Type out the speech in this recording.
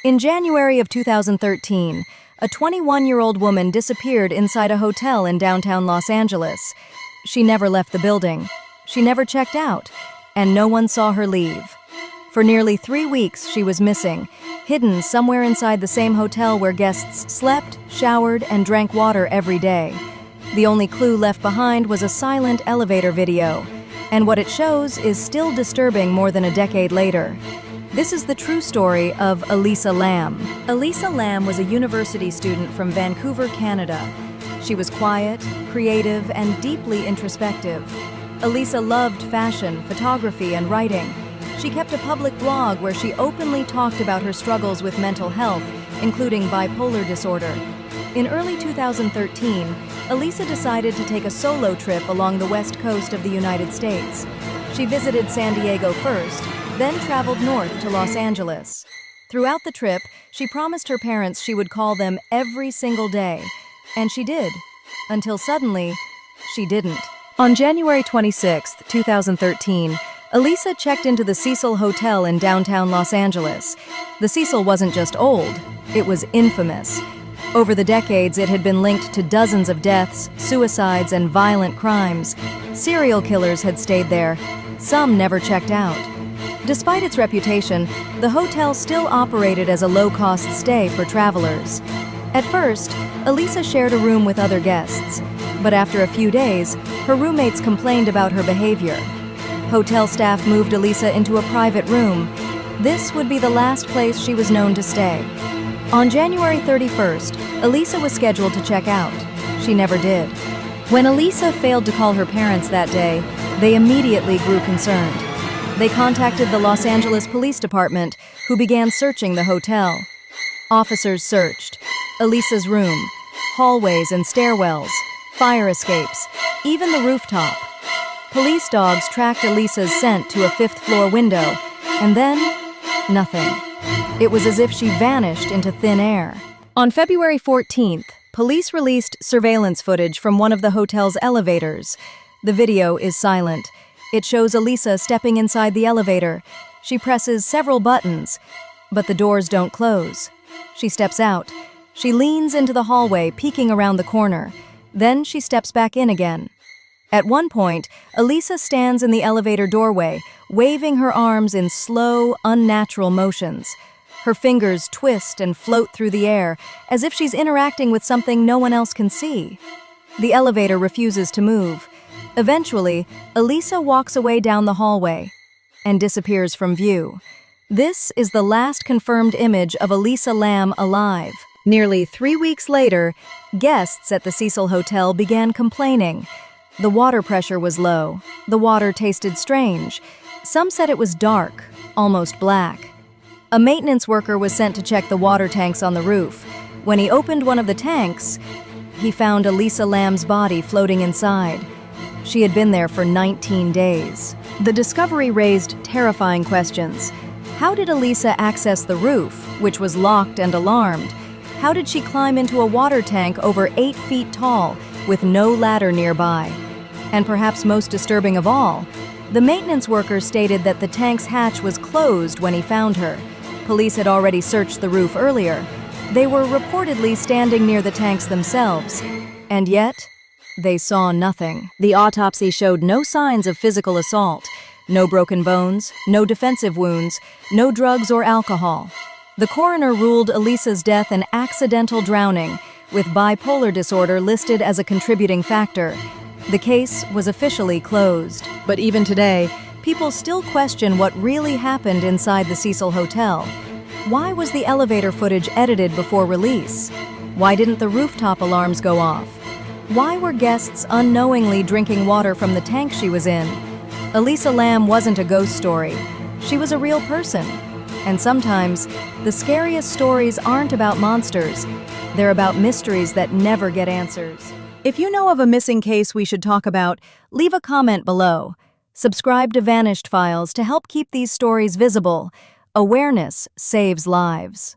In January of 2013, a 21-year-old woman disappeared inside a hotel in downtown Los Angeles. She never left the building. She never checked out, and no one saw her leave. For nearly 3 weeks, she was missing, hidden somewhere inside the same hotel where guests slept, showered, and drank water every day. The only clue left behind was a silent elevator video, and what it shows is still disturbing more than a decade later. This is the true story of Elisa Lam. Elisa Lam was a university student from Vancouver, Canada. She was quiet, creative, and deeply introspective. Elisa loved fashion, photography, and writing. She kept a public blog where she openly talked about her struggles with mental health, including bipolar disorder. In early 2013, Elisa decided to take a solo trip along the west coast of the United States. She visited San Diego first, then traveled north to Los Angeles. Throughout the trip, she promised her parents she would call them every single day, and she did, until suddenly, she didn't. On January 26, 2013, Elisa checked into the Cecil Hotel in downtown Los Angeles. The Cecil wasn't just old, it was infamous. Over the decades, it had been linked to dozens of deaths, suicides, and violent crimes. Serial killers had stayed there. Some never checked out. Despite its reputation, the hotel still operated as a low-cost stay for travelers. At first, Elisa shared a room with other guests, but after a few days, her roommates complained about her behavior. Hotel staff moved Elisa into a private room. This would be the last place she was known to stay. On January 31st, Elisa was scheduled to check out. She never did. When Elisa failed to call her parents that day, they immediately grew concerned. They contacted the Los Angeles Police Department, who began searching the hotel. Officers searched Elisa's room, hallways and stairwells, fire escapes, even the rooftop. Police dogs tracked Elisa's scent to a fifth-floor window, and then, nothing. It was as if she vanished into thin air. On February 14th, police released surveillance footage from one of the hotel's elevators. The video is silent. It shows Elisa stepping inside the elevator. She presses several buttons, but the doors don't close. She steps out. She leans into the hallway, peeking around the corner. Then she steps back in again. At one point, Elisa stands in the elevator doorway, waving her arms in slow, unnatural motions. Her fingers twist and float through the air, as if she's interacting with something no one else can see. The elevator refuses to move. Eventually, Elisa walks away down the hallway and disappears from view. This is the last confirmed image of Elisa Lam alive. Nearly 3 weeks later, guests at the Cecil Hotel began complaining. The water pressure was low. The water tasted strange. Some said it was dark, almost black. A maintenance worker was sent to check the water tanks on the roof. When he opened one of the tanks, he found Elisa Lam's body floating inside. She had been there for 19 days. The discovery raised terrifying questions. How did Elisa access the roof, which was locked and alarmed? How did she climb into a water tank over 8 feet tall, with no ladder nearby? And perhaps most disturbing of all, the maintenance worker stated that the tank's hatch was closed when he found her. Police had already searched the roof earlier. They were reportedly standing near the tanks themselves. And yet, they saw nothing. The autopsy showed no signs of physical assault, no broken bones, no defensive wounds, no drugs or alcohol. The coroner ruled Elisa's death an accidental drowning, with bipolar disorder listed as a contributing factor. The case was officially closed. But even today, people still question what really happened inside the Cecil Hotel. Why was the elevator footage edited before release? Why didn't the rooftop alarms go off? Why were guests unknowingly drinking water from the tank she was in? Elisa Lam wasn't a ghost story. She was a real person. And sometimes, the scariest stories aren't about monsters. They're about mysteries that never get answers. If you know of a missing case we should talk about, leave a comment below. Subscribe to Vanished Files to help keep these stories visible. Awareness saves lives.